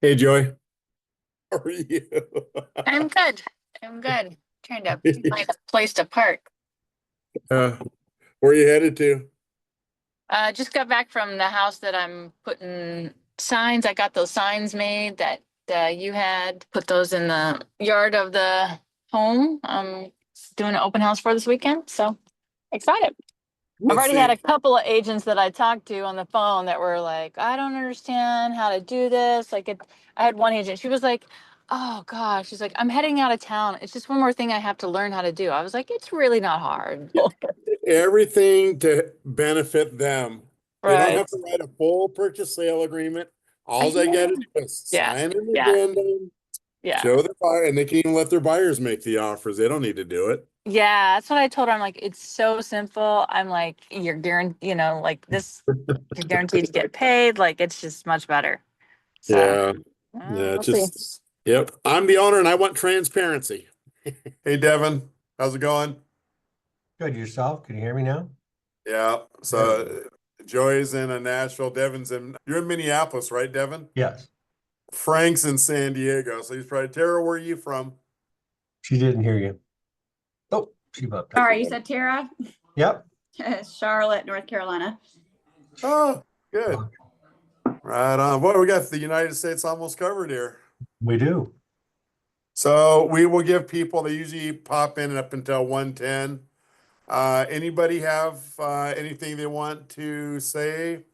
Hey Joy, how are you? I'm good. I'm good. Trying to find a place to park. uh, where are you headed to? Just got back from the house that I'm putting signs. I got those signs made that you had. Put those in the yard of the home. I'm doing an open house for this weekend, so excited. I've Let's already had see. a couple of agents that I talked to on the phone that were like, I don't understand how to do this. I had one agent, she was like, oh gosh, she's like, I'm heading out of town. It's just one more thing I have to learn how to do. I was like, it's really not hard. Everything to benefit them. They don't Right. have to write a full purchase sale agreement. All I they got to know. do is Yeah. sign an Yeah. addendum, Yeah. show their buyer, and they can even let their buyers make the offers. They don't need to do it. Yeah. That's what I told her. I'm like, it's so simple. I'm like, you're guaranteed, like this, you're guaranteed to get paid. Like, it's just much better. So, Yeah, yeah, we'll see. just yep. I'm the owner and I want transparency. Hey Devin, how's it going? Good. Yourself? Can you hear me now? Yeah. Good. So Joy's in Nashville. Devin's in. You're in Minneapolis, right, Devin? Yes. Frank's in San Diego. So he's probably Tara. Where are you from? She didn't hear you. Oh, she bumped All up. right, you said Tara, Yep. Charlotte, North Carolina. Oh, good. Right on. Boy, we got the United States almost covered here. We do. So we will give people. They usually pop in up until 1:10. Anybody have anything they want to say?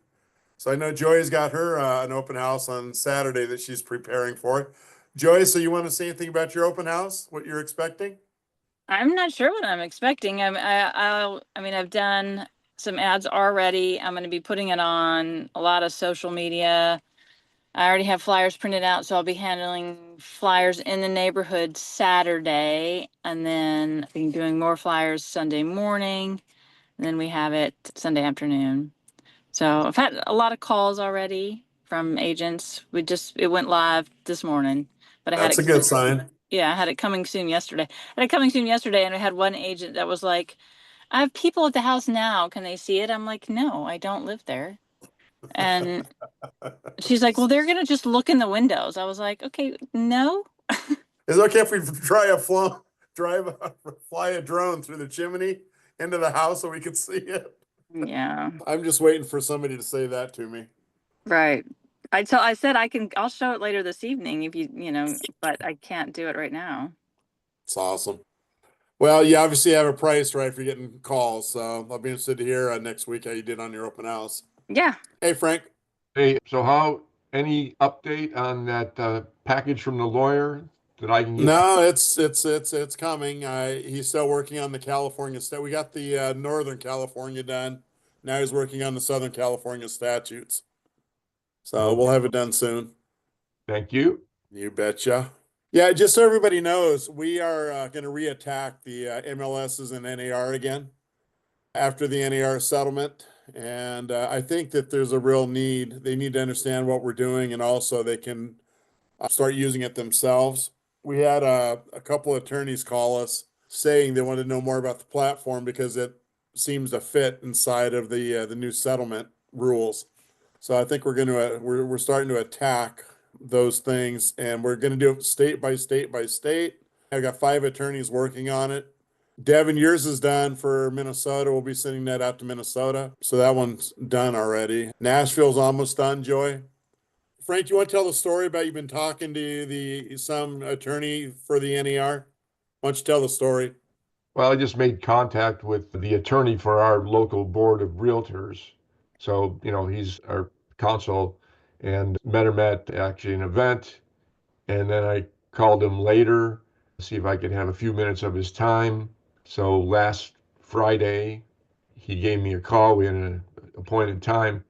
So I know Joy's got her an open house on Saturday that she's preparing for. Joy, so you want to say anything about your open house? What you're expecting? I'm not sure what I'm expecting. I mean, I've done some ads already. I'm going to be putting it on a lot of social media. I already have flyers printed out, so I'll be handling flyers in the neighborhood Saturday, and then I'll be doing more flyers Sunday morning, and then we have it Sunday afternoon. So I've had a lot of calls already from agents. It went live this morning, but I had That's a it good sign. yeah, I had it coming soon yesterday. I had it coming soon yesterday, and I had one agent that was like, I have people at the house now. Can they see it? I'm like, no, I don't live there. And she's like, well, they're gonna just look in the windows. I was like, okay, no. Is it okay if we fly a drone through the chimney into the house so we can see it? Yeah, I'm just waiting for somebody to say that to me. right. I said I'll show it later this evening if but I can't do it right now. It's awesome. Well, you obviously have a price, right, for getting calls. So I'll be interested to hear next week how you did on your open house. Yeah. Hey, Frank. Hey, so any update on that package from the lawyer that I can get? No, it's coming. He's still working on the California stat. We got the Northern California done. Now he's working on the Southern California statutes. So we'll Okay, have it done soon. thank you. You betcha. Yeah, just so everybody knows, we are going to reattack the MLSs and NAR again after the NAR settlement. And I think that there's a real need. They need to understand what we're doing, and also they can start using it themselves. We had a couple of attorneys call us saying they wanted to know more about the platform because it seems to fit inside of the new settlement rules. So I think we're starting to attack those things, and we're going to do it state by state by state. I've got 5 attorneys working on it. Devin, yours is done for Minnesota. We'll be sending that out to Minnesota. So that one's done already. Nashville's almost done, Joy. Frank, you want to tell the story about you've been talking to the some attorney for the NER? Why don't you tell the story? Well, I just made contact with the attorney for our local board of realtors. So, he's our counsel and met him at actually an event. And then I called him later to see if I could have a few minutes of his time. So last Friday, he gave me a call. We had an appointed time.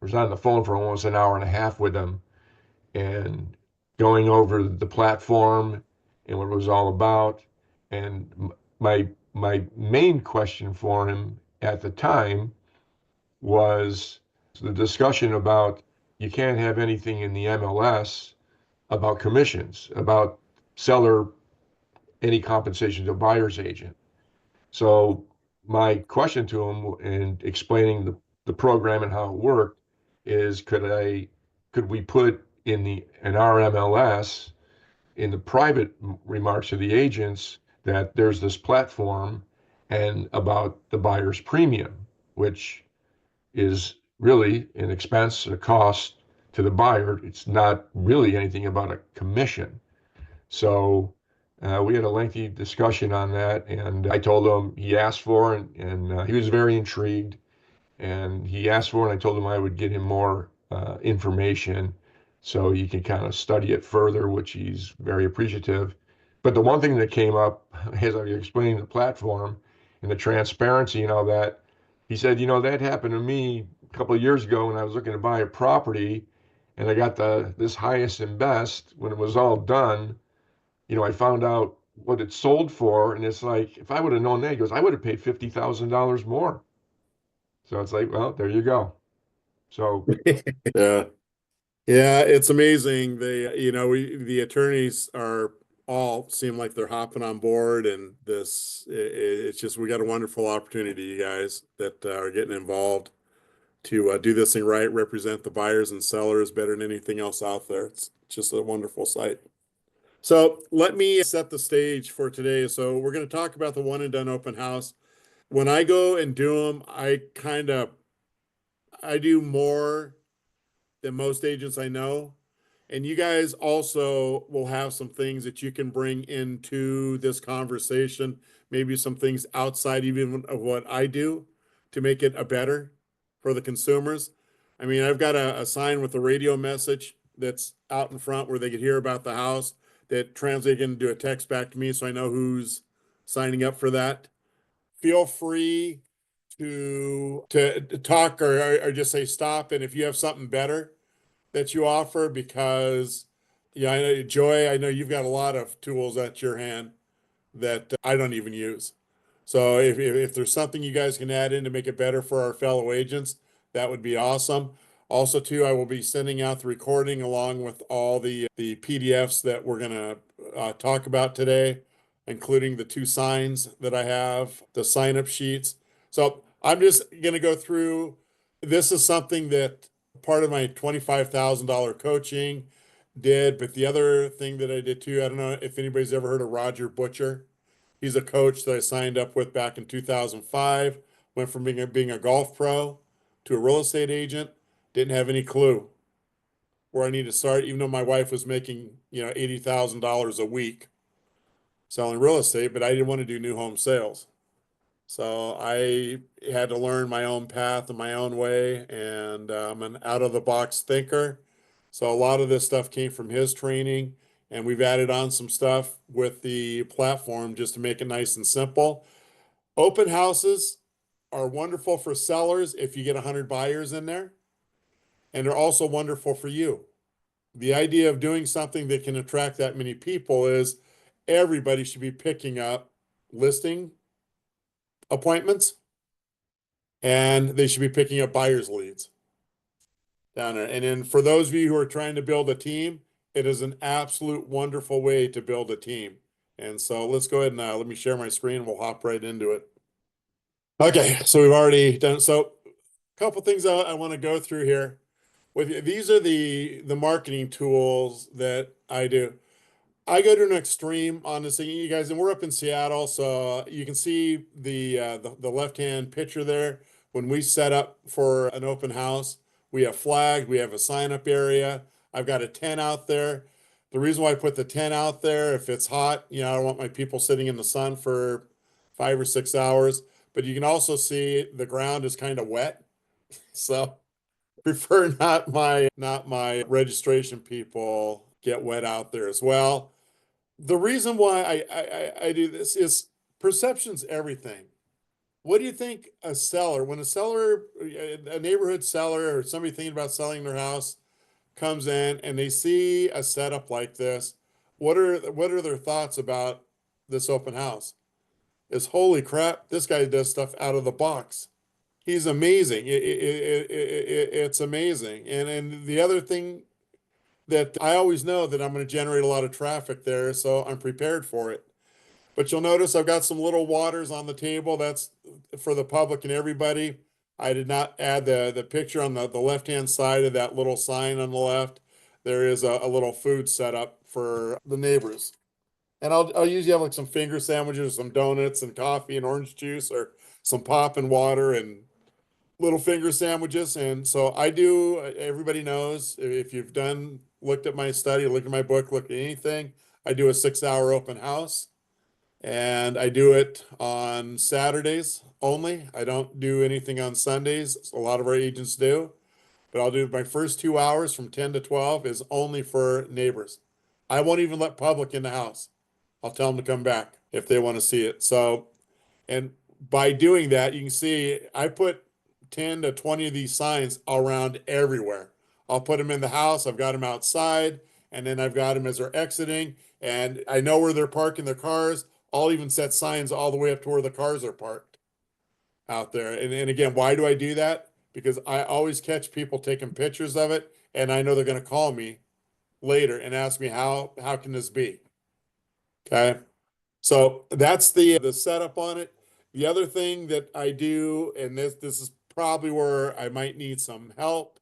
I was on the phone for almost an hour and a half with him and going over the platform and what it was all about. And my main question for him at the time was the discussion about you can't have anything in the MLS about commissions, about seller any compensation to buyer's agent. So my question to him in explaining the program and how it worked is could we put in our MLS, in the private remarks of the agents, that there's this platform and about the buyer's premium, which is really an expense, a cost to the buyer. It's not really anything about a commission. So we had a lengthy discussion on that, and I told him he asked for, and he was very intrigued. And he asked for, and I told him I would get him more information so he can kind of study it further, which he's very appreciative. But the one thing that came up as I was explaining the platform and the transparency and all that, he said, that happened to me a couple of years ago when I was looking to buy a property, and I got this highest and best. When it was all done, I found out what it sold for, and it's like, if I would have known that, he goes, I would have paid $50,000 more. So it's like, well, there you go. So Yeah. Yeah, it's amazing. The attorneys are all seem like they're hopping on board, and it's just, we got a wonderful opportunity, you guys that are getting involved to do this thing right, represent the buyers and sellers better than anything else out there. It's just a wonderful site. So let me set the stage for today. So we're going to talk about the one and done open house. When I go and do them, I do more than most agents I know. And you guys also will have some things that you can bring into this conversation, maybe some things outside even of what I do to make it a better for the consumers. I mean, I've got a sign with a radio message that's out in front where they could hear about the house that translates into a text back to me so I know who's signing up for that. Feel free to talk or just say stop. And if you have something better that you offer, because I know Joy, I know you've got a lot of tools at your hand that I don't even use. So if there's something you guys can add in to make it better for our fellow agents, that would be awesome. Also, too, I will be sending out the recording along with all the PDFs that we're going to talk about today, including the 2 signs that I have, the sign-up sheets. So I'm just going to go through. This is something that part of my $25,000 coaching did, but the other thing that I did too, I don't know if anybody's ever heard of Roger Butcher. He's a coach that I signed up with back in 2005. Went from being a golf pro to a real estate agent. Didn't have any clue where I needed to start, even though my wife was making, $80,000 a week selling real estate, but I didn't want to do new home sales. So I had to learn my own path and my own way, and I'm an out of the box thinker. So a lot of this stuff came from his training, and we've added on some stuff with the platform just to make it nice and simple. Open houses are wonderful for sellers if you get 100 buyers in there, and they're also wonderful for you. The idea of doing something that can attract that many people is everybody should be picking up listing appointments, and they should be picking up buyers leads down there. And then for those of you who are trying to build a team, it is an absolute wonderful way to build a team. And so let's go ahead and let me share my screen. We'll hop right into it. Okay, so we've already done. So a couple things I want to go through here with you. These are the marketing tools that I do. I go to an extreme on this thing, you guys, and we're up in Seattle, so you can see the left-hand picture there. When we set up for an open house, we have flags, we have a sign-up area. I've got a tent out there. The reason why I put the tent out there, if it's hot, I don't want my people sitting in the sun for 5 or 6 hours. But you can also see the ground is kind of wet, so prefer not my registration people get wet out there as well. The reason why I do this is perception's everything. What do you think a seller, when a neighborhood seller or somebody thinking about selling their house comes in and they see a setup like this, what are their thoughts about this open house? Is holy crap, this guy does stuff out of the box. He's amazing. It's amazing. And the other thing that I always know that I'm going to generate a lot of traffic there, so I'm prepared for it. But you'll notice I've got some little waters on the table. That's for the public and everybody. I did not add the picture on the left-hand side of that little sign on the left. there is a little food set up for the neighbors. And I'll usually have like some finger sandwiches, some donuts and coffee and orange juice, or some pop and water and little finger sandwiches. And so I do, everybody knows, if you've looked at my study, looked at my book, looked at anything, I do a 6-hour open house. And I do it on Saturdays only. I don't do anything on Sundays. A lot of our agents do. But I'll do my first 2 hours from 10 to 12 is only for neighbors. I won't even let public in the house. I'll tell them to come back if they want to see it. So, and by doing that, you can see I put 10 to 20 of these signs around everywhere. I'll put them in the house. I've got them outside, and then I've got them as they're exiting, and I know where they're parking their cars. I'll even set signs all the way up to where the cars are parked out there. And again, why do I do that? Because I always catch people taking pictures of it, and I know they're going to call me later and ask me how can this be? Okay. So that's the setup on it. The other thing that I do, and this is probably where I might need some help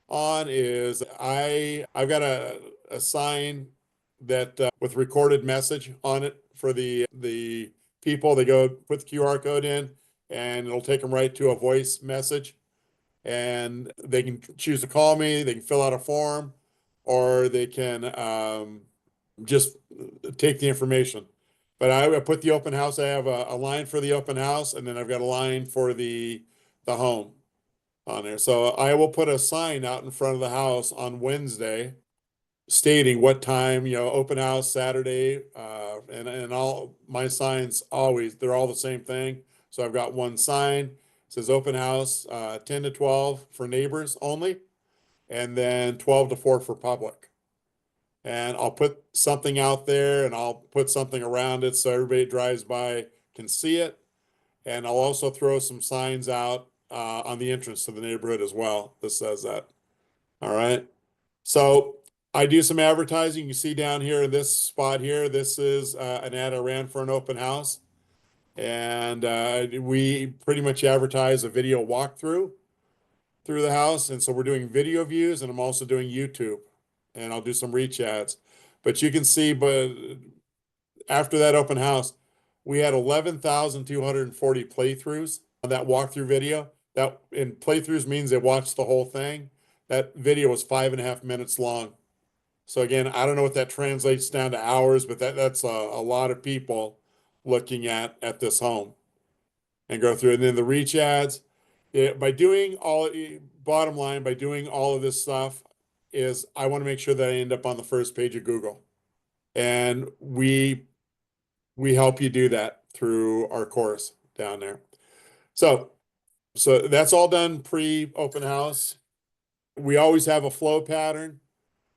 on, is I've got a sign that with recorded message on it for the people. They go put the QR code in, and it'll take them right to a voice message, and they can choose to call me. They can fill out a form, or they can just take the information. But I put the open house. I have a line for the open house, and then I've got a line for the home on there. So I will put a sign out in front of the house on Wednesday stating what time, open house Saturday, and all my signs always, they're all the same thing. So I've got one sign, it says open house, 10 to 12 for neighbors only, and then 12 to 4 for public. And I'll put something out there, and I'll put something around it so everybody that drives by can see it. And I'll also throw some signs out on the entrance to the neighborhood as well that says that. All right. So I do some advertising. You see down here in this spot here, this is an ad I ran for an open house. And we pretty much advertise a video walkthrough through the house. And so we're doing video views, and I'm also doing YouTube, and I'll do some reach ads. But you can see, but after that open house, we had 11,240 playthroughs on that walkthrough video. That in playthroughs means they watched the whole thing. That video was 5.5 minutes long. So again, I don't know what that translates down to hours, but that's a lot of people looking at this home and go through. And then the reach ads, by doing bottom line, by doing all of this stuff, is I want to make sure that I end up on the first page of Google. And we help you do that through our course down there. So that's all done pre-open house. We always have a flow pattern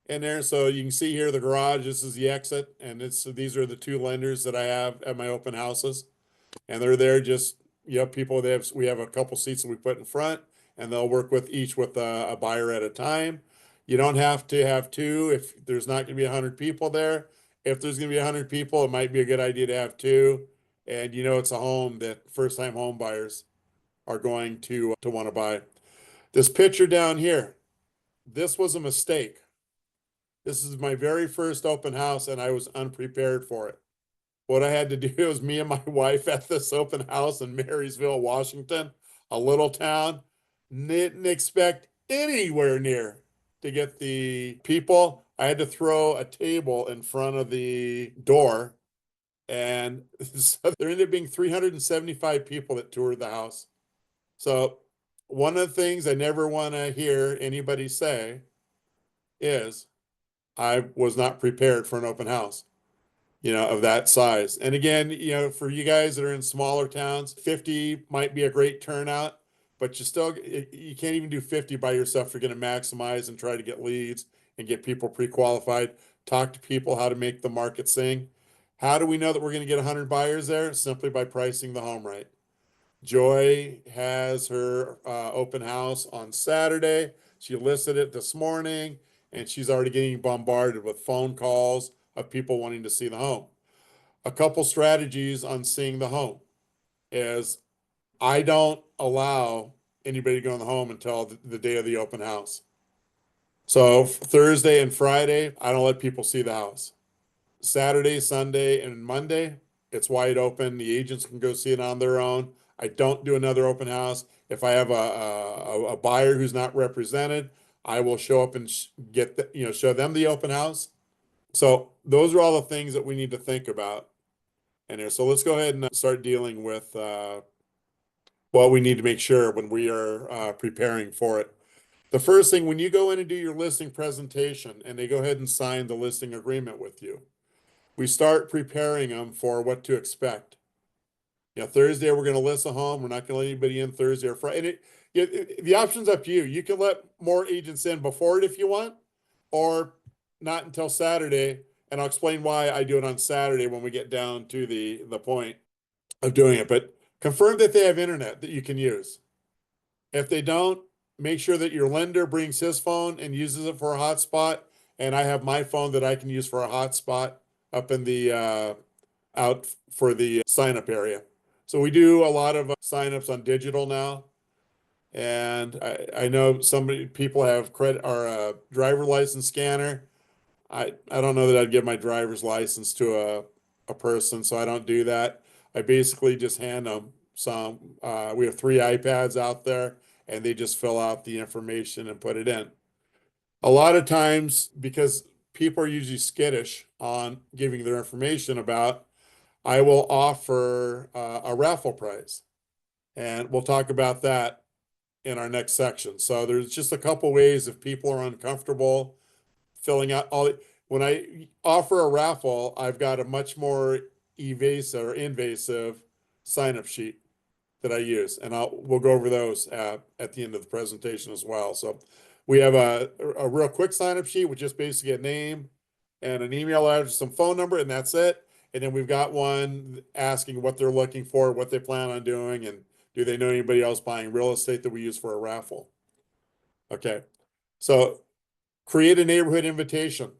in there. So you can see here the garage, this is the exit, and these are the two lenders that I have at my open houses. And they're there just, people we have a couple seats that we put in front, and they'll work with each with a buyer at a time. You don't have to have two if there's not gonna be 100 people there. If there's gonna be 100 people, it might be a good idea to have two. And it's a home that first-time home buyers are going to want to buy. This picture down here, this was a mistake. This is my very first open house, and I was unprepared for it. What I had to do was me and my wife at this open house in Marysville, Washington, a little town, didn't expect anywhere near to get the people. I had to throw a table in front of the door, and so there ended up being 375 people that toured the house. So one of the things I never want to hear anybody say is I was not prepared for an open house, of that size. And again, for you guys that are in smaller towns, 50 might be a great turnout, but you can't even do 50 by yourself. You're going to maximize and try to get leads and get people pre-qualified, talk to people how to make the market sing. How do we know that we're going to get 100 buyers there? Simply by pricing the home right. Joy has her open house on Saturday. She listed it this morning, and she's already getting bombarded with phone calls of people wanting to see the home. A couple strategies on seeing the home is I don't allow anybody to go in the home until the day of the open house. So Thursday and Friday, I don't let people see the house. Saturday, Sunday, and Monday, it's wide open. The agents can go see it on their own. I don't do another open house. If I have a buyer who's not represented, I will show up and get the, show them the open house. So those are all the things that we need to think about in here. So let's go ahead and start dealing with what we need to make sure when we are preparing for it. The first thing, when you go in and do your listing presentation and they go ahead and sign the listing agreement with you, we start preparing them for what to expect. Thursday, we're going to list a home. We're not going to let anybody in Thursday or Friday. The option's up to you. You can let more agents in before it if you want, or not until Saturday. And I'll explain why I do it on Saturday when we get down to the point of doing it. But confirm that they have internet that you can use. If they don't, make sure that your lender brings his phone and uses it for a hotspot. And I have my phone that I can use for a hotspot up in the out for the sign up area. So we do a lot of signups on digital now. And I know people have credit or driver license scanner. I don't know that I'd give my driver's license to a person, so I don't do that. I basically just hand them some. We have 3 iPads out there, and they just fill out the information and put it in. A lot of times, because people are usually skittish on giving their information about, I will offer a raffle prize, and we'll talk about that in our next section. So there's just a couple ways if people are uncomfortable filling out when I offer a raffle, I've got a much more evasive or invasive sign-up sheet that I use, and we'll go over those at the end of the presentation as well. So we have a real quick sign-up sheet with just basically a name and an email address, some phone number, and that's it. And then we've got one asking what they're looking for, what they plan on doing, and do they know anybody else buying real estate that we use for a raffle? Okay, so create a neighborhood invitation.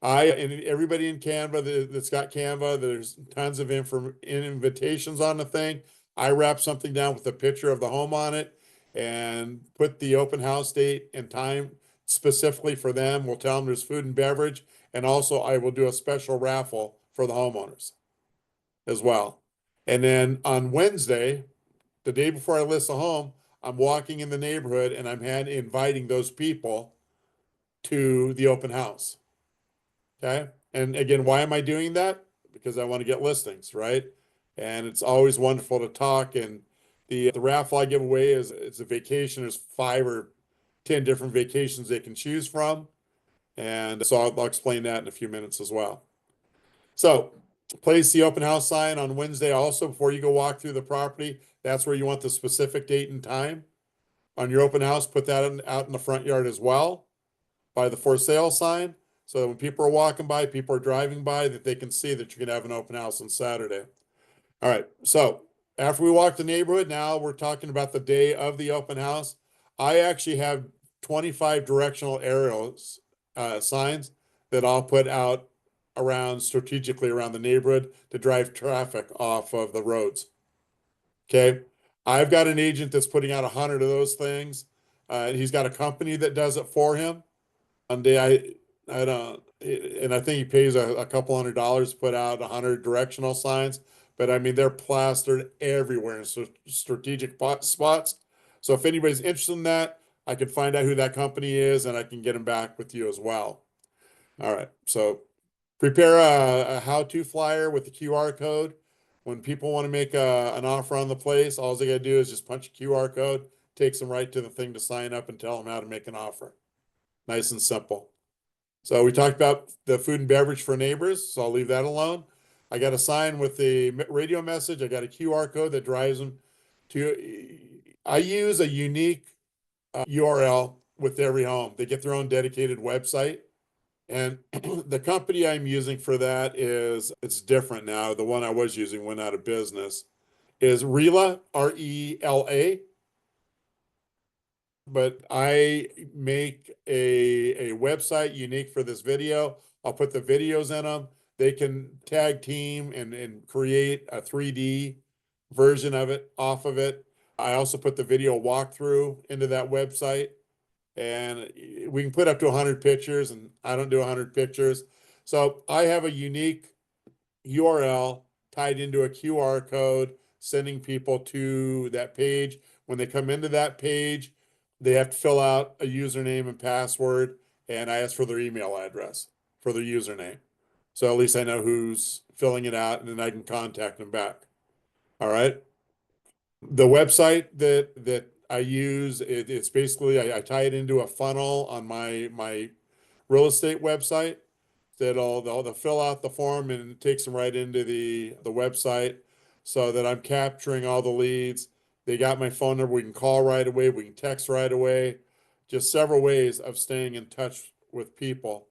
And everybody in Canva that's got Canva, there's tons of invitations on the thing. I wrap something down with a picture of the home on it and put the open house date and time specifically for them. We'll tell them there's food and beverage. And also I will do a special raffle for the homeowners as well. And then on Wednesday, the day before I list a home, I'm walking in the neighborhood and I'm inviting those people to the open house. Okay. And again, why am I doing that? Because I want to get listings, right? And it's always wonderful to talk. And the raffle I give away it's a vacation. There's 5 or 10 different vacations they can choose from. And so I'll explain that in a few minutes as well. So place the open house sign on Wednesday also before you go walk through the property. That's where you want the specific date and time on your open house. Put that out in the front yard as well by the for sale sign. So that when people are walking by, people are driving by, that they can see that you can have an open house on Saturday. All right. So after we walk the neighborhood, now we're talking about the day of the open house. I actually have 25 directional arrows signs that I'll put out strategically around the neighborhood to drive traffic off of the roads. Okay. I've got an agent that's putting out 100 of those things. He's got a company that does it for him. One day I don't, and I think he pays a couple $100 to put out 100 directional signs, but I mean, they're plastered everywhere in strategic spots. So if anybody's interested in that, I can find out who that company is and I can get them back with you as well. All right. So prepare a how-to flyer with the QR code. When people want to make an offer on the place, all they got to do is just punch a QR code, takes them right to the thing to sign up and tell them how to make an offer. Nice and simple. So we talked about the food and beverage for neighbors, so I'll leave that alone. I got a sign with the radio message. I got a QR code that drives them to, I use a unique URL with every home. They get their own dedicated website. And the company I'm using for that it's different now. The one I was using went out of business. Is Rela, RELA. But I make a website unique for this video. I'll put the videos in them. They can tag team and create a 3D version of it off of it. I also put the video walkthrough into that website. and we can put up to 100 pictures, and I don't do 100 pictures. So I have a unique URL tied into a QR code, sending people to that page. When they come into that page, they have to fill out a username and password, and I ask for their email address for their username. So at least I know who's filling it out, and then I can contact them back. All right. The website that I use, it's basically I tie it into a funnel on my real estate website. They'll fill out the form and it takes them right into the website, so that I'm capturing all the leads. They got my phone number. We can call right away. We can text right away. Just several ways of staying in touch with people.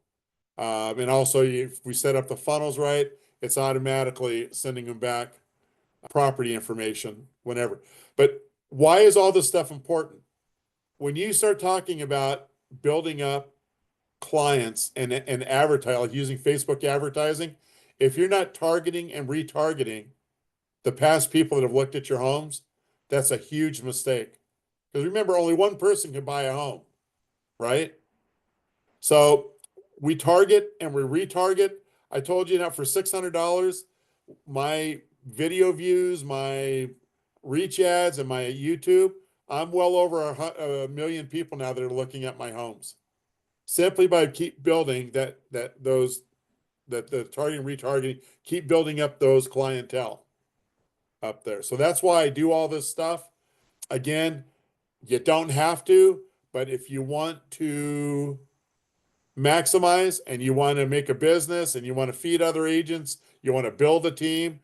And also, if we set up the funnels right, it's automatically sending them back property information whenever. But why is all this stuff important? When you start talking about building up clients and advertise, like using Facebook advertising, if you're not targeting and retargeting the past people that have looked at your homes, that's a huge mistake. Because remember, only one person can buy a home, right? So we target and we retarget. I told you that for $600, my video views, my reach ads, and my YouTube, I'm well over a million people now that are looking at my homes. Simply by keep building the targeting, retargeting, keep building up those clientele up there. So that's why I do all this stuff. Again, you don't have to, but if you want to maximize and you want to make a business and you want to feed other agents, you want to build a team,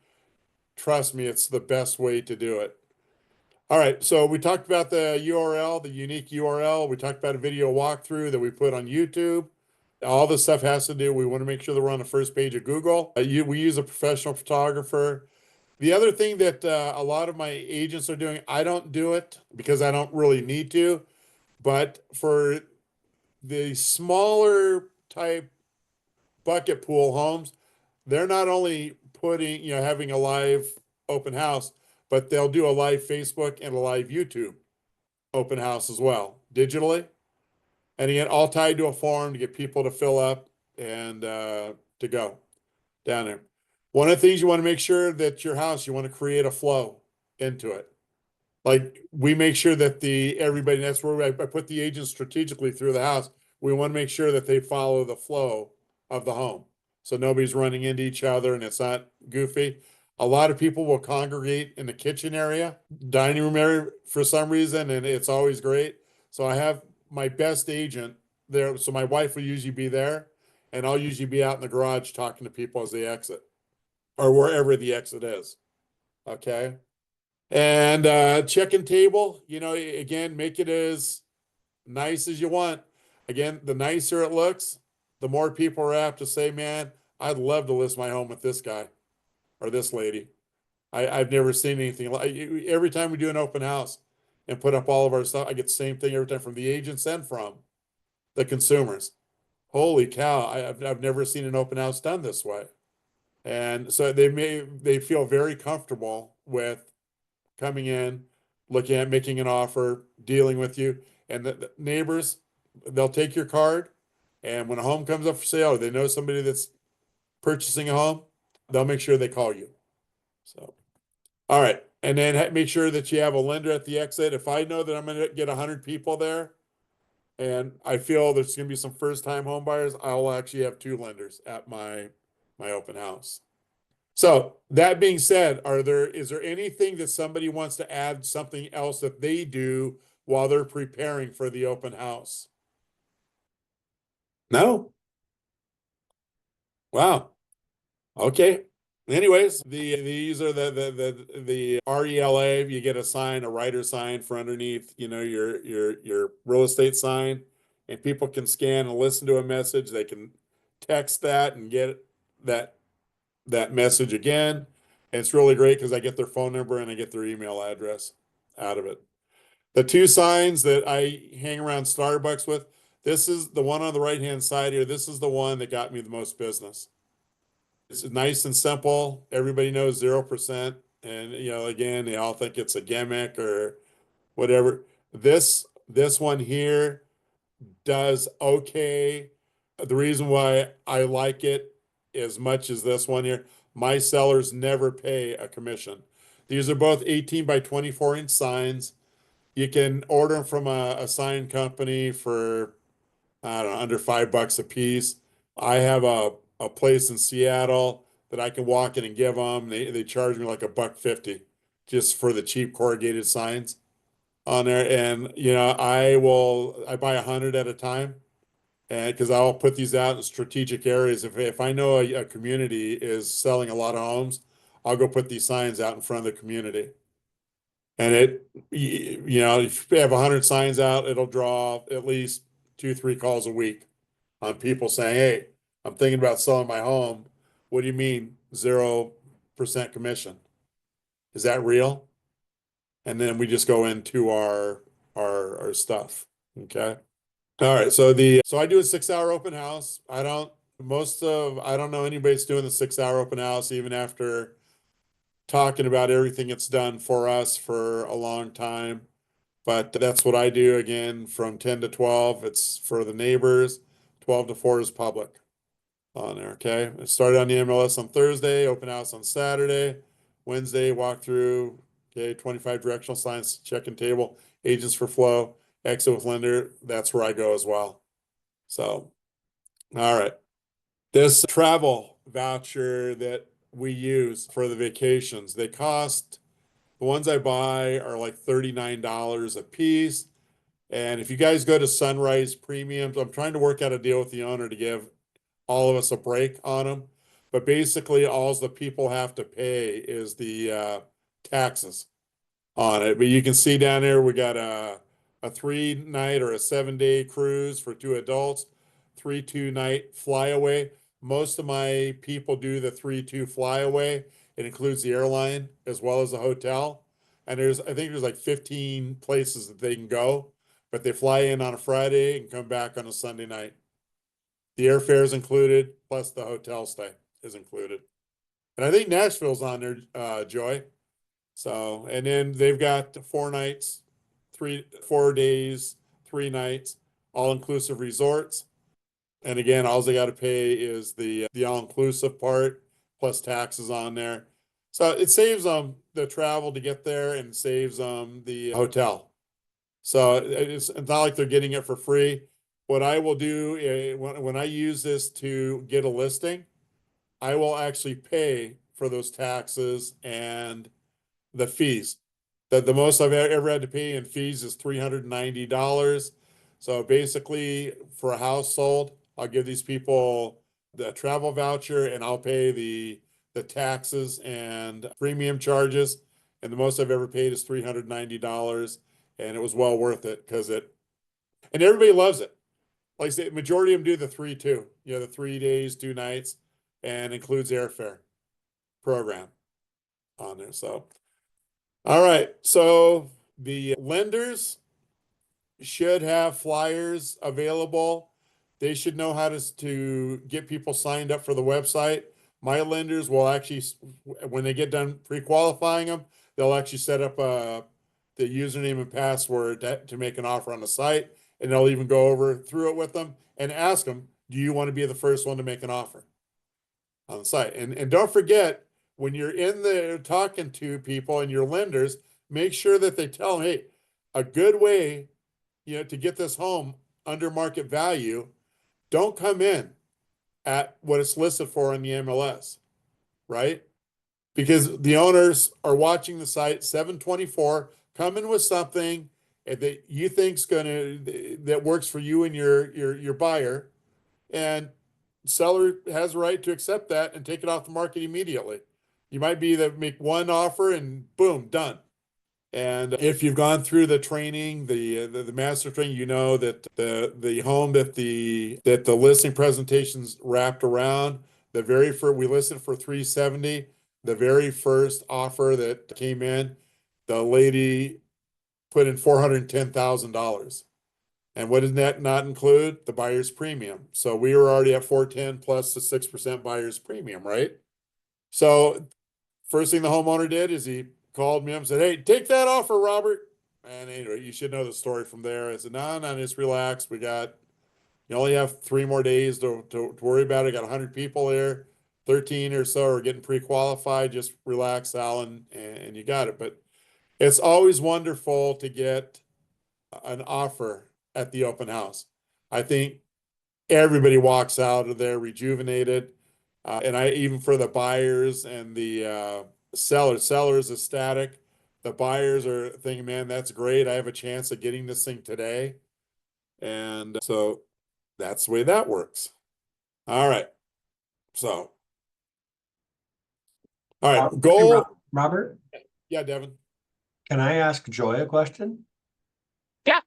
trust me, it's the best way to do it. All right, so we talked about the URL, the unique URL. We talked about a video walkthrough that we put on YouTube. All this stuff has to do, we want to make sure that we're on the first page of Google. We use a professional photographer. The other thing that a lot of my agents are doing, I don't do it because I don't really need to, but for the smaller type bucket pool homes, they're not only putting, having a live open house, but they'll do a live Facebook and a live YouTube open house as well, digitally. And again, all tied to a form to get people to fill up and to go down there. One of the things you want to make sure that your house, you want to create a flow into it. Like we make sure that everybody, that's where I put the agents strategically through the house. We want to make sure that they follow the flow of the home. So nobody's running into each other and it's not goofy. A lot of people will congregate in the kitchen area, dining room area for some reason, and it's always great. So I have my best agent there. So my wife will usually be there, and I'll usually be out in the garage talking to people as they exit or wherever the exit is. Okay. And check-in table, again, make it as nice as you want. Again, the nicer it looks, the more people are apt to say, man, I'd love to list my home with this guy or this lady. I've never seen anything like. Every time we do an open house and put up all of our stuff, I get the same thing every time from the agents and from the consumers. Holy cow, I've never seen an open house done this way. And so they feel very comfortable with coming in, looking at making an offer, dealing with you. And the neighbors, they'll take your card. And when a home comes up for sale, or they know somebody that's purchasing a home, they'll make sure they call you. So, all right. And then make sure that you have a lender at the exit. If I know that I'm going to get 100 people there and I feel there's going to be some first time home buyers, I'll actually have 2 lenders at my open house. So that being said, is there anything that somebody wants to add, something else that they do while they're preparing for the open house? No? Wow. Okay. Anyways, these are the RELA. You get a sign, a writer sign for underneath, your real estate sign, and people can scan and listen to a message. They can text that and get that message again. And it's really great because I get their phone number and I get their email address out of it. The 2 signs that I hang around Starbucks with, this is the one on the right-hand side here. This is the one that got me the most business. It's nice and simple. Everybody knows 0%. And, again, they all think it's a gimmick or whatever. This one here, does okay. The reason why I like it as much as this one here, my sellers never pay a commission. These are both 18 by 24-inch signs. You can order them from a sign company for, I don't know, under $5 a piece. I have a place in Seattle that I can walk in and give them. They charge me like $1.50 just for the cheap corrugated signs on there. And I buy 100 at a time, and because I'll put these out in strategic areas. If I know a community is selling a lot of homes, I'll go put these signs out in front of the community. And if you have 100 signs out, it'll draw at least 2, 3 calls a week on people saying, "Hey, I'm thinking about selling my home. What do you mean 0% commission? Is that real?" And then we just go into our stuff. Okay. All right. So I do a 6-hour open house. I don't know anybody that's doing the 6-hour open house, even after talking about everything it's done for us for a long time. But that's what I do again from 10 to 12. It's for the neighbors. 12 to 4 is public on there. Okay. I started on the MLS on Thursday, open house on Saturday, Wednesday, walkthrough. Okay. 25 directional signs, check-in table, agents for flow, exit with lender. That's where I go as well. So, all right. This travel voucher that we use for the vacations, the ones I buy are like $39 a piece. And if you guys go to Sunrise Premiums, I'm trying to work out a deal with the owner to give all of us a break on them. But basically, all the people have to pay is the taxes on it. But you can see down there, we got a 3-night or a 7-day cruise for 2 adults, 3 2-night flyaway. Most of my people do the 3 2 flyaway. It includes the airline as well as the hotel. And I think there's like 15 places that they can go, but they fly in on a Friday and come back on a Sunday night. The airfare is included, plus the hotel stay is included. And I think Nashville's on there, Joy. So, and then they've got 4 nights, 4 days, 3 nights, all-inclusive resorts. And again, all they got to pay is the all-inclusive part plus taxes on there. So it saves them the travel to get there and saves them the hotel. So it's not like they're getting it for free. What I will do when I use this to get a listing, I will actually pay for those taxes and the fees. The most I've ever had to pay in fees is $390. So basically, for a house sold, I'll give these people the travel voucher and I'll pay the taxes and premium charges. And the most I've ever paid is $390. And it was well worth it and everybody loves it. Like I say, majority of them do the 3-2, the 3 days, 2 nights, and includes airfare program on there. So, all right. So the lenders should have flyers available. They should know how to get people signed up for the website. My lenders will actually, when they get done pre-qualifying them, they'll actually set up the username and password to make an offer on the site. And they'll even go through it with them and ask them, do you want to be the first one to make an offer on the site? And don't forget, when you're in there talking to people and your lenders, make sure that they tell them, hey, a good way, to get this home under market value, don't come in at what it's listed for on the MLS, right? Because the owners are watching the site 7/24, come in with something that you think's that works for you and your buyer, and seller has a right to accept that and take it off the market immediately. You might be that make one offer and boom, done. And if you've gone through the training, the master training, you know that the home that the listing presentation's wrapped around, the very first, we listed for 370. The very first offer that came in, the lady put in $410,000. And what did that not include? The buyer's premium. So we were already at 410 plus the 6% buyer's premium, right? So first thing the homeowner did is he called me up and said, hey, take that offer, Robert. And anyway, you should know the story from there. I said, no, just relax. You only have 3 more days to worry about it. Got 100 people there, 13 or so are getting pre-qualified. Just relax, Alan, and you got it. But it's always wonderful to get an offer at the open house. I think everybody walks out of there rejuvenated. And even for the buyers and the sellers ecstatic. The buyers are thinking, man, that's great. I have a chance of getting this thing today. And so that's the way that works. All right. So, all right. Hey, Goal. Robert, Yeah, Devin. can I ask Joy a question? Yeah.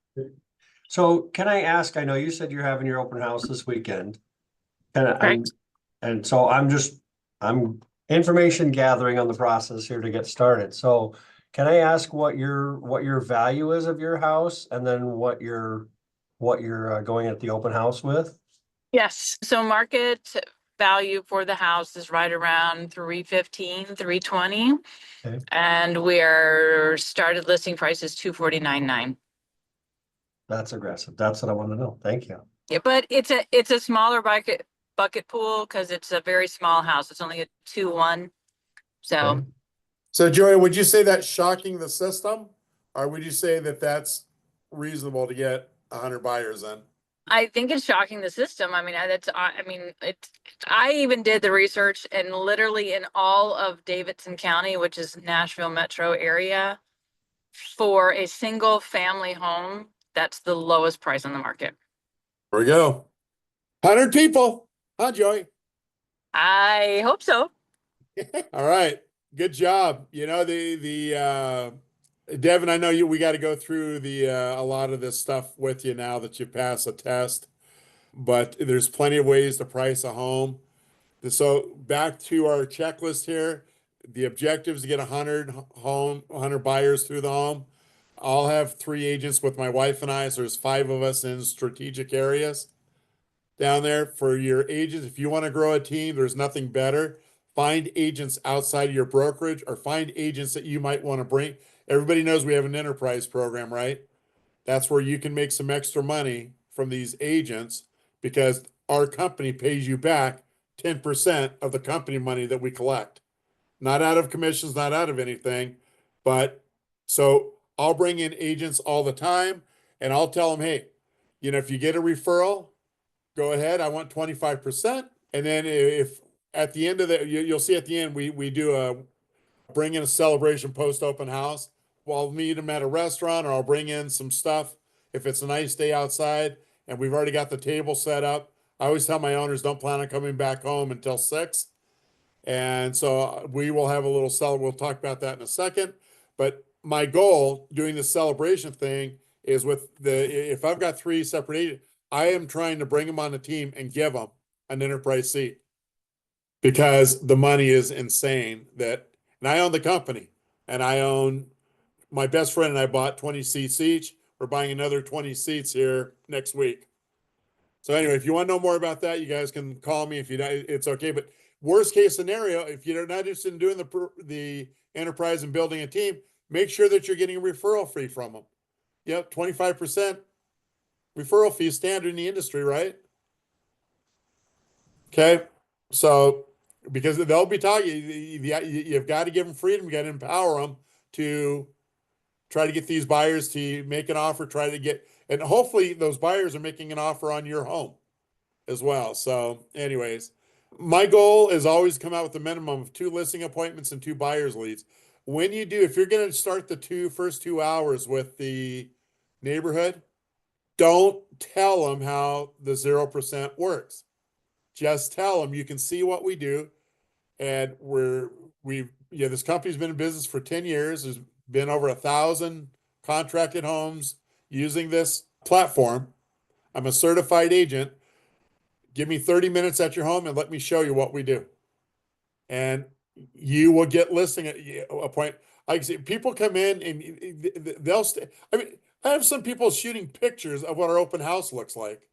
So can I ask, I know you said you're having your open house this weekend. And so I'm information gathering on the process here to get started. So can I ask what your value is of your house and then what you're going at the open house with? Yes, so market value for the house is right around 315, 320. Okay. And we're started listing price is 249.9. That's aggressive. That's what I want to know. Thank you. Yeah, but it's a smaller bucket pool because it's a very small house. It's only a 2-1. So Okay. So, Joy, would you say that's shocking the system? Or would you say that that's reasonable to get 100 buyers in? I think it's shocking the system. I mean, I even did the research, and literally in all of Davidson County, which is Nashville metro area, for a single family home, that's the lowest price on the market. There we go. 100 people. Huh, Joy? I hope so. All right. Good job. You know, Devin, I know we got to go through a lot of this stuff with you now that you pass a test, but there's plenty of ways to price a home. So back to our checklist here, the objective is to get 100 buyers through the home. I'll have 3 agents with my wife and I, so there's 5 of us in strategic areas down there. For your agents, if you want to grow a team, there's nothing better. Find agents outside of your brokerage or find agents that you might want to bring. Everybody knows we have an enterprise program, right? That's where you can make some extra money from these agents because our company pays you back 10% of the company money that we collect. Not out of commissions, not out of anything, but so I'll bring in agents all the time and I'll tell them, hey, if you get a referral, go ahead. I want 25%. And then if at the end of you'll see at the end, we do bring in a celebration post open house. Well, I'll meet them at a restaurant or I'll bring in some stuff. If it's a nice day outside and we've already got the table set up, I always tell my owners don't plan on coming back home until 6. And so we will have a little we'll talk about that in a second. But my goal doing the celebration thing is if I've got 3 separate agents, I am trying to bring them on the team and give them an enterprise seat because the money is insane and I own the company and my best friend and I bought 20 seats each. We're buying another 20 seats here next week. So anyway, if you want to know more about that, you guys can call me. If you don't, it's okay. But worst case scenario, if you're not interested in doing the enterprise and building a team, make sure that you're getting a referral fee from them. Yep, 25% referral fee standard in the industry, right? Okay, so because they'll be talking, you've got to give them freedom, you got to empower them to try to get these buyers to make an offer, and hopefully those buyers are making an offer on your home as well. So anyways, my goal is always come out with a minimum of 2 listing appointments and 2 buyers leads. If you're going to start the first 2 hours with the neighborhood, don't tell them how the 0% works. Just tell them you can see what we do. And this company's been in business for 10 years. There's been over 1,000 contracted homes using this platform. I'm a certified agent. Give me 30 minutes at your home and let me show you what we do. And you will get listing at a point. Like I say, people come in and they'll stay. I mean, I have some people shooting pictures of what our open house looks like.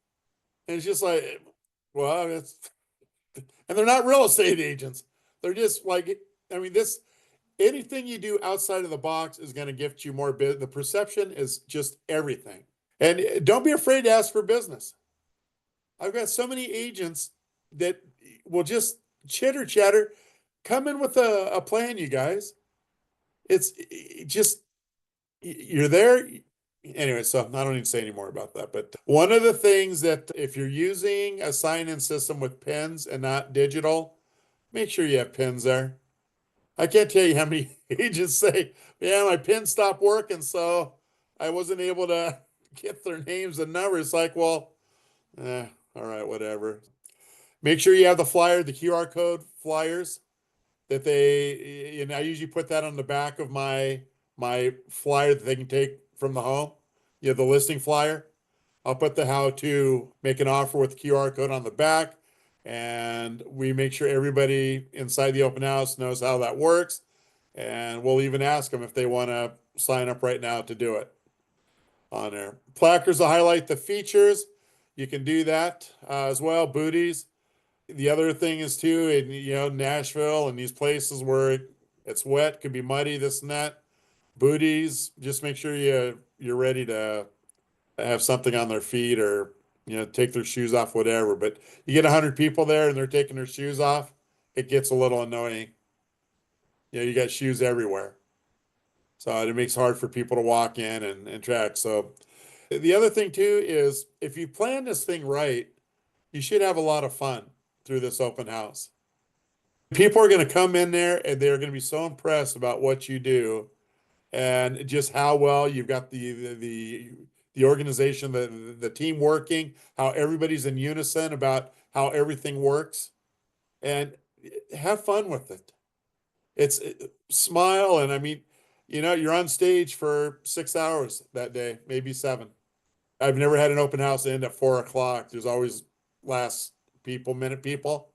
And it's just like, and they're not real estate agents. They're just like, anything you do outside of the box is going to gift you more business. The perception is just everything. And don't be afraid to ask for business. I've got so many agents that will just chitter chatter. Come in with a plan, you guys. It's just, you're there. Anyway, so I don't need to say any more about that. But one of the things that if you're using a sign-in system with pins and not digital, make sure you have pins there. I can't tell you how many agents say, yeah, my pin stopped working, so I wasn't able to get their names and numbers. Like, well, all right, whatever. Make sure you have the flyer, the QR code flyers that I usually put that on the back of my flyer that they can take from the home. You have the listing flyer. I'll put the how to make an offer with the QR code on the back. And we make sure everybody inside the open house knows how that works. And we'll even ask them if they want to sign up right now to do it on there. Placards will highlight the features. You can do that as well. Booties. The other thing is too, in Nashville and these places where it's wet, could be muddy, this and that. Booties, just make sure you're ready to have something on their feet or take their shoes off, whatever. But you get 100 people there and they're taking their shoes off, it gets a little annoying. You got shoes everywhere, so it makes it hard for people to walk in and track. So the other thing too is if you plan this thing right, you should have a lot of fun through this open house. People are going to come in there and they're going to be so impressed about what you do and just how well you've got the organization, the team working, how everybody's in unison about how everything works, and have fun with it. It's smile. And I mean, you're on stage for 6 hours that day, maybe 7. I've never had an open house end at 4 o'clock. There's always minute people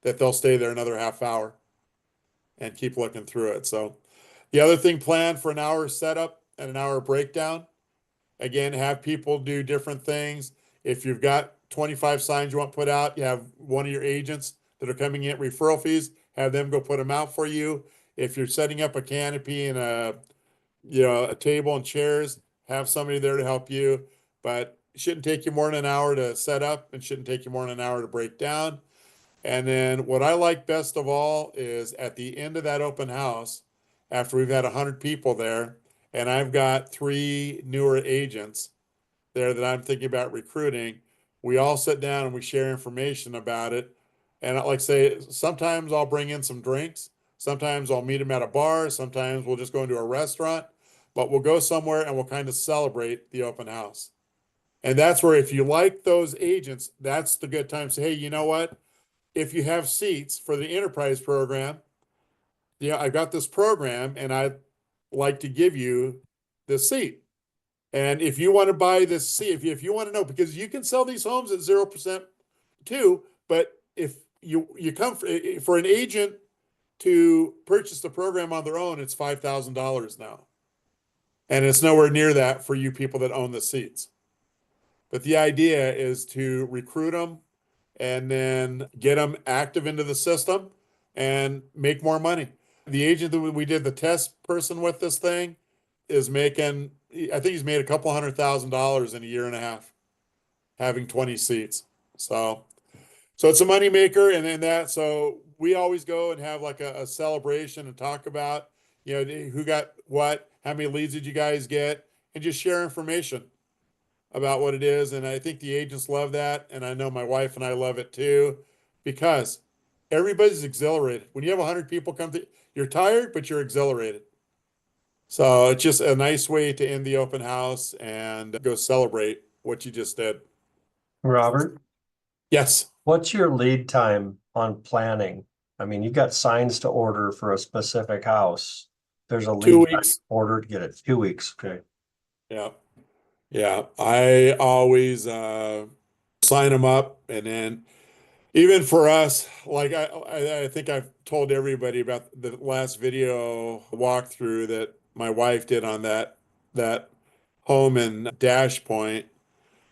that they'll stay there another half hour and keep looking through it. So the other thing, planned for an hour setup and an hour breakdown. Again, have people do different things. If you've got 25 signs you want put out, you have one of your agents that are coming in referral fees, have them go put them out for you. If you're setting up a canopy and a table and chairs, have somebody there to help you. But it shouldn't take you more than an hour to set up and shouldn't take you more than an hour to break down. And then what I like best of all is at the end of that open house, after we've had 100 people there, and I've got 3 newer agents there that I'm thinking about recruiting, we all sit down and we share information about it. And like I say, sometimes I'll bring in some drinks. Sometimes I'll meet them at a bar. Sometimes we'll just go into a restaurant, but we'll go somewhere and we'll kind of celebrate the open house. And that's where, if you like those agents, that's the good time to say, hey, you know what? If you have seats for the enterprise program, I've got this program and I'd like to give you this seat. And if you want to buy this seat, if you want to know, because you can sell these homes at 0% too, but if you come for an agent to purchase the program on their own, it's $5,000 now. And it's nowhere near that for you people that own the seats. But the idea is to recruit them and then get them active into the system and make more money. The agent that we did the test person with this thing is making, I think he's made a couple $100,000 in a year and a half, having 20 seats. So it's a money maker. And then so we always go and have like a celebration and talk about, who got what, how many leads did you guys get, and just share information about what it is. And I think the agents love that. And I know my wife and I love it too, because everybody's exhilarated. When you have 100 people come to, you're tired, but you're exhilarated. So it's just a nice way to end the open house and go celebrate what you just did. Robert, Yes. what's your lead time on planning? I mean, you've got signs to order for a specific house. There's a 2 lead time weeks. order to get it. 2 weeks. Okay. Yeah. Yeah. I always sign them up. And then even for us, like I think I've told everybody about the last video walkthrough that my wife did on that home in Dash Point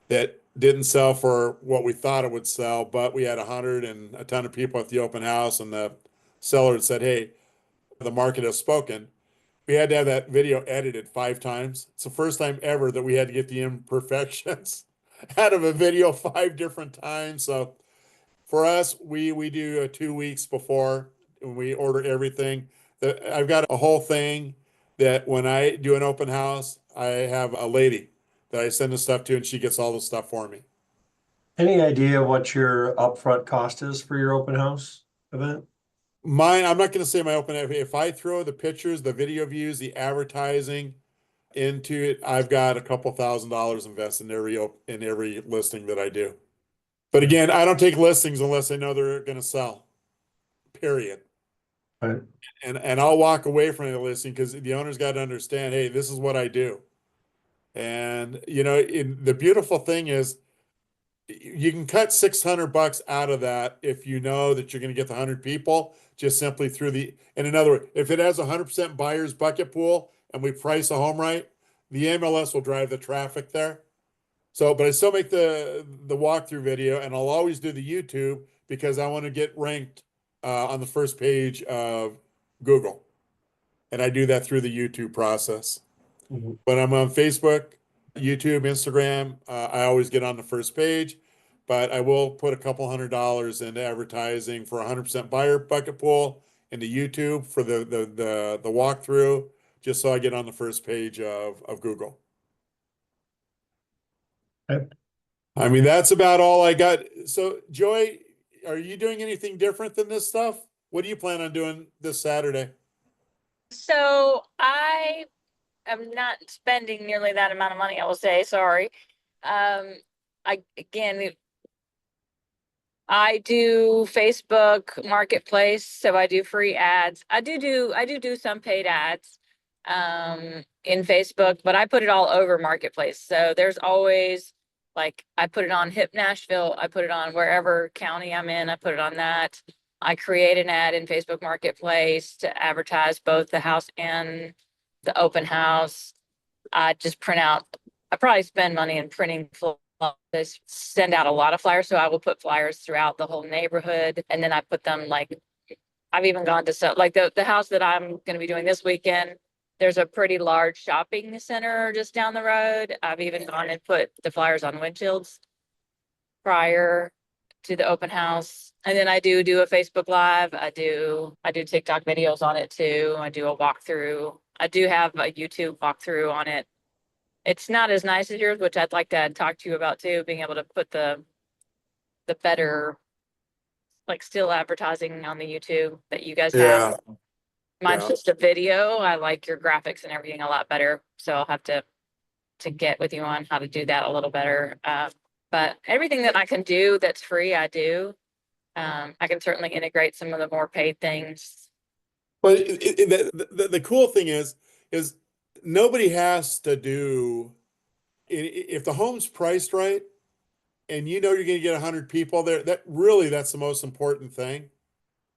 that didn't sell for what we thought it would sell, but we had 100 and a ton of people at the open house, and the seller had said, hey, the market has spoken. We had to have that video edited 5 times. It's the first time ever that we had to get the imperfections out of a video 5 different times. So for us, we do 2 weeks before and we order everything. I've got a whole thing that when I do an open house, I have a lady that I send the stuff to and she gets all the stuff for me. Any idea what your upfront cost is for your open house event? Mine, I'm not going to say my open, if I throw the pictures, the video views, the advertising into it, I've got a couple $1,000s invested in every listing that I do. But again, I don't take listings unless I know they're going to sell. Period. Right. And I'll walk away from the listing because the owner's got to understand, hey, this is what I do. And you know, the beautiful thing is you can cut $600 out of that if you know that you're going to get the 100 people just simply through and in other words, if it has a 100% buyer's bucket pool and we price a home right, the MLS will drive the traffic there. So, but I still make the walkthrough video and I'll always do the YouTube because I want to get ranked on the first page of Google. And I do that through the YouTube process. Mhm. When I'm on Facebook, YouTube, Instagram, I always get on the first page, but I will put a couple $100s into advertising for 100% buyer bucket pool into YouTube for the walkthrough, just so I get on the first page of Google. Okay. I mean, that's about all I got. So, Joy, are you doing anything different than this stuff? What do you plan on doing this Saturday? So I am not spending nearly that amount of money, I will say, sorry. I do Facebook Marketplace, so I do free ads. I do some paid ads in Facebook, but I put it all over Marketplace. So there's always like I put it on Hip Nashville, I put it on wherever county I'm in, I put it on that. I create an ad in Facebook Marketplace to advertise both the house and the open house. I just print out, I probably spend money in printing flyers, send out a lot of flyers. So I will put flyers throughout the whole neighborhood. And then I put them like, I've even gone to like the house that I'm going to be doing this weekend. There's a pretty large shopping center just down the road. I've even gone and put the flyers on windshields prior to the open house. And then I do a Facebook Live. I do TikTok videos on it too. I do a walkthrough. I do have a YouTube walkthrough on it. It's not as nice as yours, which I'd like to talk to you about too, being able to put the better like still advertising on the YouTube that you guys have. Mine's Yeah. just a video. I like your graphics and everything a lot better. So I'll have to get with you on how to do that a little better. But everything that I can do that's free, I do. I can certainly integrate some of the more paid things. But the cool thing is nobody has to do, if the home's priced right and you know you're going to get 100 people there, that's the most important thing.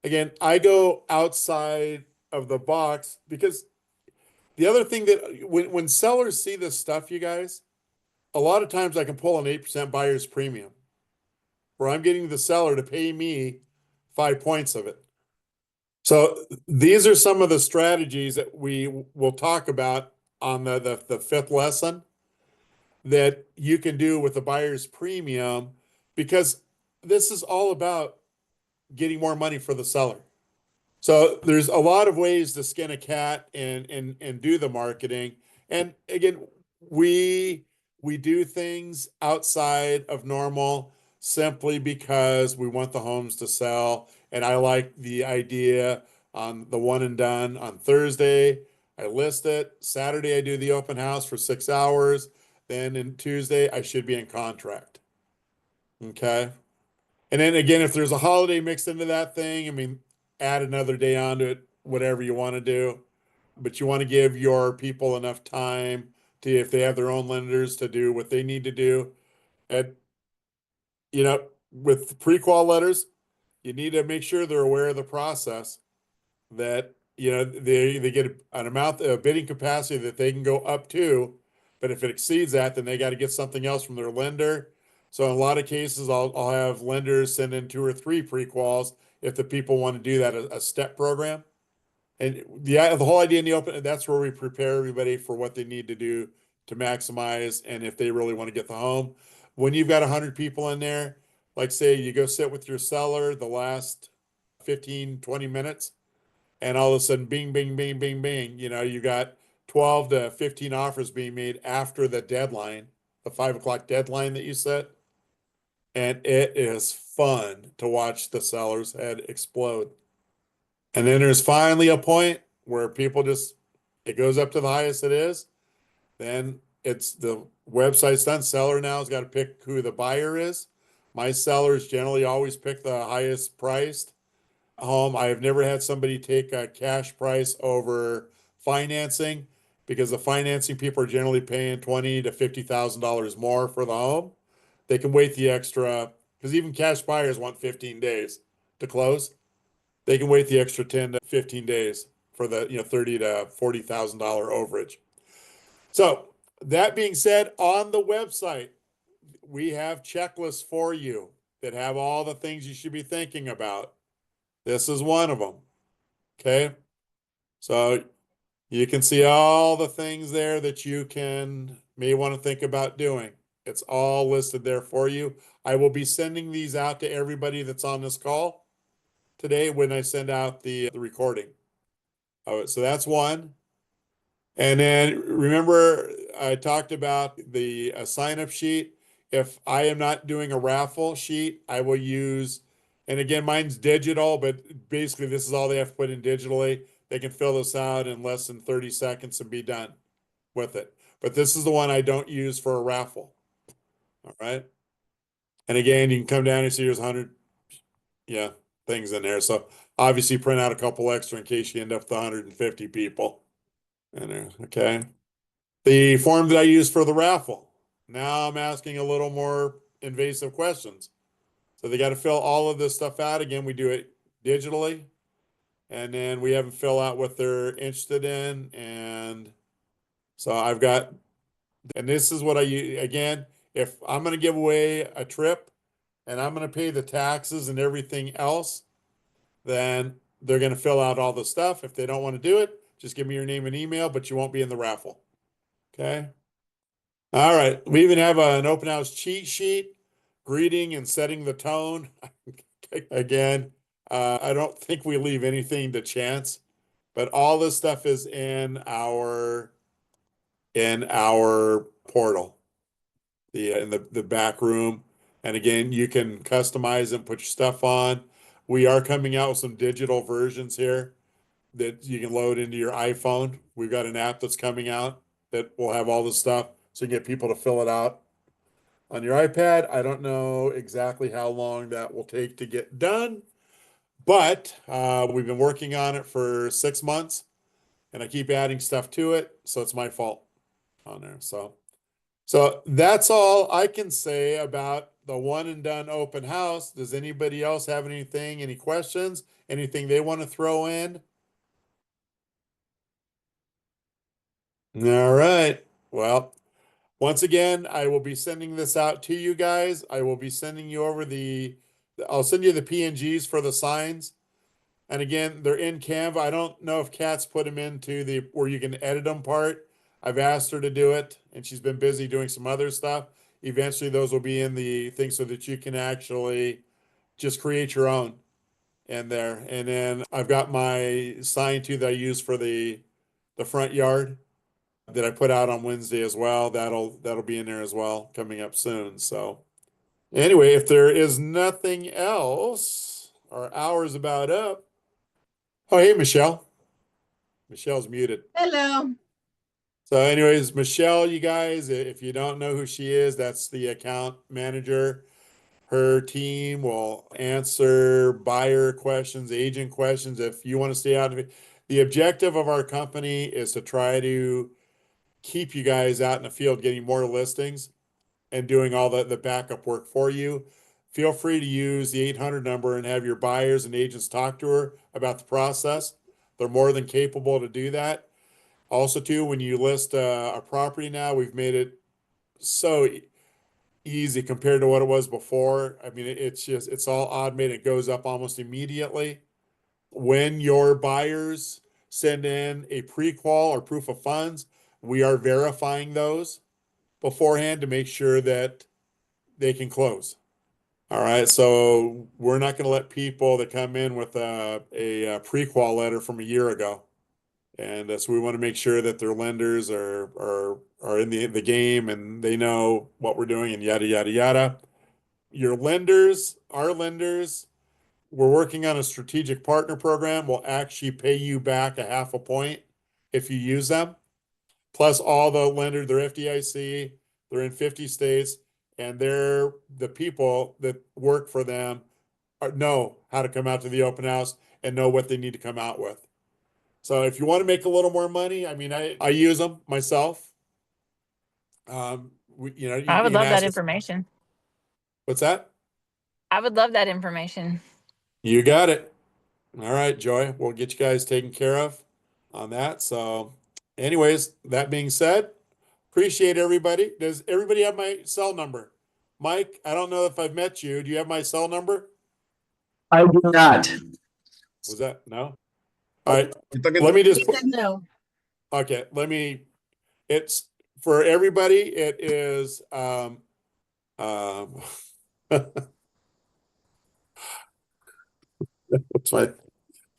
Again, I go outside of the box because the other thing that when sellers see this stuff, you guys, a lot of times I can pull an 8% buyer's premium where I'm getting the seller to pay me 5 points of it. So these are some of the strategies that we will talk about on the fifth lesson that you can do with the buyer's premium, because this is all about getting more money for the seller. So there's a lot of ways to skin a cat and do the marketing. And again, we do things outside of normal simply because we want the homes to sell. And I like the idea on the one and done on Thursday. I list it. Saturday, I do the open house for 6 hours. Then in Tuesday, I should be in contract. Okay. And then again, if there's a holiday mixed into that thing, I mean, add another day onto it, whatever you want to do. But you want to give your people enough time to, if they have their own lenders, to do what they need to do. And, you know, with pre-qual letters, you need to make sure they're aware of the process, that, you know, they get an amount of bidding capacity that they can go up to. But if it exceeds that, then they got to get something else from their lender. So in a lot of cases, I'll have lenders send in 2 or 3 pre-quals if the people want to do that, a step program. And the whole idea in the open, that's where we prepare everybody for what they need to do to maximize and if they really want to get the home. When you've got 100 people in there, like say you go sit with your seller the last 15, 20 minutes, and all of a sudden, bing, bing, bing, bing, bing, you got 12 to 15 offers being made after the deadline, the 5 o'clock deadline that you set. And it is fun to watch the seller's head explode. And then there's finally a point where people it goes up to the highest it is. Then it's the website's done. Seller now has got to pick who the buyer is. My sellers generally always pick the highest priced home. I have never had somebody take a cash price over financing because the financing people are generally paying $20,000 to $50,000 more for the home. They can wait the extra because even cash buyers want 15 days to close. They can wait the extra 10 to 15 days for the $30,000 to $40,000 overage. So that being said, on the website, we have checklists for you that have all the things you should be thinking about. This is one of them. Okay. So you can see all the things there that you may want to think about doing. It's all listed there for you. I will be sending these out to everybody that's on this call today when I send out the recording. Oh, so that's one. And then remember, I talked about the sign up sheet. If I am not doing a raffle sheet, I will use, and again, mine's digital, but basically this is all they have to put in digitally. They can fill this out in less than 30 seconds and be done with it. But this is the one I don't use for a raffle. All right. And again, you can come down and see there's 100, things in there. So obviously print out a couple extra in case you end up with 150 people in there. Okay. The form that I use for the raffle. Now I'm asking a little more invasive questions. So they got to fill all of this stuff out. Again, we do it digitally. And then we have them fill out what they're interested in. And so I've got, and this is what I use. Again, if I'm going to give away a trip and I'm going to pay the taxes and everything else, then they're going to fill out all the stuff. If they don't want to do it, just give me your name and email, but you won't be in the raffle. Okay. All right. We even have an open house cheat sheet, greeting and setting the tone. Again, I don't think we leave anything to chance, but all this stuff is in our portal, in the back room. And again, you can customize and put your stuff on. We are coming out with some digital versions here that you can load into your iPhone. We've got an app that's coming out that will have all this stuff so you can get people to fill it out on your iPad. I don't know exactly how long that will take to get done, but we've been working on it for 6 months and I keep adding stuff to it. So it's my fault on there. So that's all I can say about the one and done open house. Does anybody else have any questions, anything they want to throw in? All right. Well, once again, I will be sending this out to you guys. I will be sending you over I'll send you the PNGs for the signs. And again, they're in Canva. I don't know if Kat's put them into where you can edit them part. I've asked her to do it and she's been busy doing some other stuff. Eventually those will be in the thing so that you can actually just create your own in there. And then I've got my sign too that I use for the front yard that I put out on Wednesday as well. That'll be in there as well coming up soon. So anyway, if there is nothing else, our hour's about up. Oh, hey, Michelle. Michelle's muted. Hello. So anyways, Michelle, you guys, if you don't know who she is, that's the account manager. Her team will answer buyer questions, agent questions. If you want to stay out of it, the objective of our company is to try to keep you guys out in the field getting more listings and doing all the backup work for you. Feel free to use the 800 number and have your buyers and agents talk to her about the process. They're more than capable to do that. Also, too, when you list a property now, we've made it so easy compared to what it was before. I mean, it's all automated. It goes up almost immediately. When your buyers send in a pre-qual or proof of funds, we are verifying those beforehand to make sure that they can close. All right, so we're not going to let people that come in with a pre-qual letter from a year ago. And so we want to make sure that their lenders are in the game and they know what we're doing and yada yada yada. Your lenders, our lenders, we're working on a strategic partner program. Will actually pay you back a half a point if you use them. Plus all the lenders, they're FDIC, they're in 50 states, and they're the people that work for them know how to come out to the open house and know what they need to come out with. So if you want to make a little more money, I mean, I use them myself. You know, I you would can love that ask us- information. What's that? I would love that information. You got it. All right, Joy, we'll get you guys taken care of on that. So anyways, that being said, appreciate everybody. Does everybody have my cell number? Mike, I don't know if I've met you. Do you have my cell number? I do not. Was that no? All right. You're talking Let me just He said no. okay, it's for everybody, it is what's my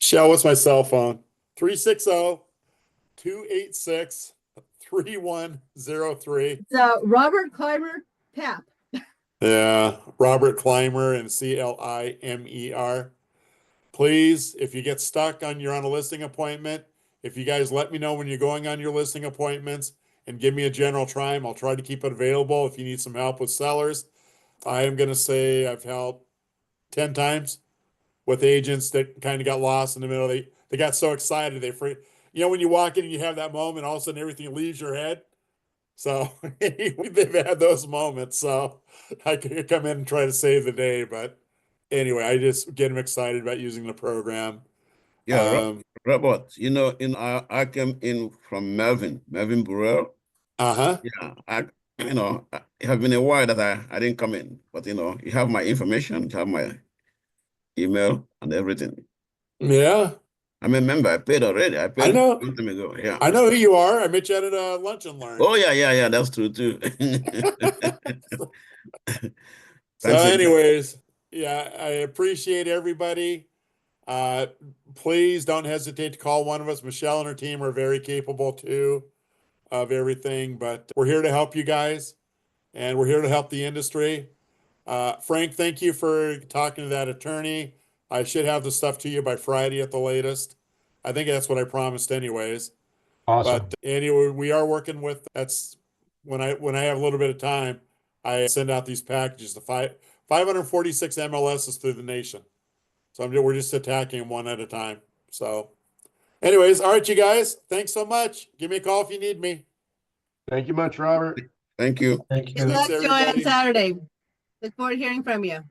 Shell, what's my cell phone? 360-286-3103. So Robert Clymer, PAP. Yeah, Robert Clymer and Climer. Please, if you get stuck you're on a listing appointment, if you guys let me know when you're going on your listing appointments and give me a general time, I'll try to keep it available if you need some help with sellers. I am going to say I've helped 10 times with agents that kind of got lost in the middle. They got so excited when you walk in and you have that moment, all of a sudden everything leaves your head. So they've had those moments. So I could come in and try to save the day, but anyway, I just get them excited about using the program. Yeah, Robert, I came in from Melvin Burrell. Uh-huh. Yeah, it has been a while that I didn't come in, but you have my information, you have my email and everything. Yeah. I'm a member. I paid already. I paid I know. a long time ago. Yeah. I know who you are. I met you at a lunch and learn. Oh yeah. That's true too. So Thanks again. anyways, yeah, I appreciate everybody. Please don't hesitate to call one of us. Michelle and her team are very capable too of everything, but we're here to help you guys and we're here to help the industry. Frank, thank you for talking to that attorney. I should have the stuff to you by Friday at the latest. I think that's what I promised anyways. Awesome. But anyway, we are working with, that's when I have a little bit of time, I send out these packages to 546 MLSs through the nation. So we're just attacking them one at a time. So anyways, all right, you guys, thanks so much. Give me a call if you need me. Thank you much, Robert. Thank you. Thank Good you. luck, Joy, on everybody. Saturday. Look forward to hearing from you.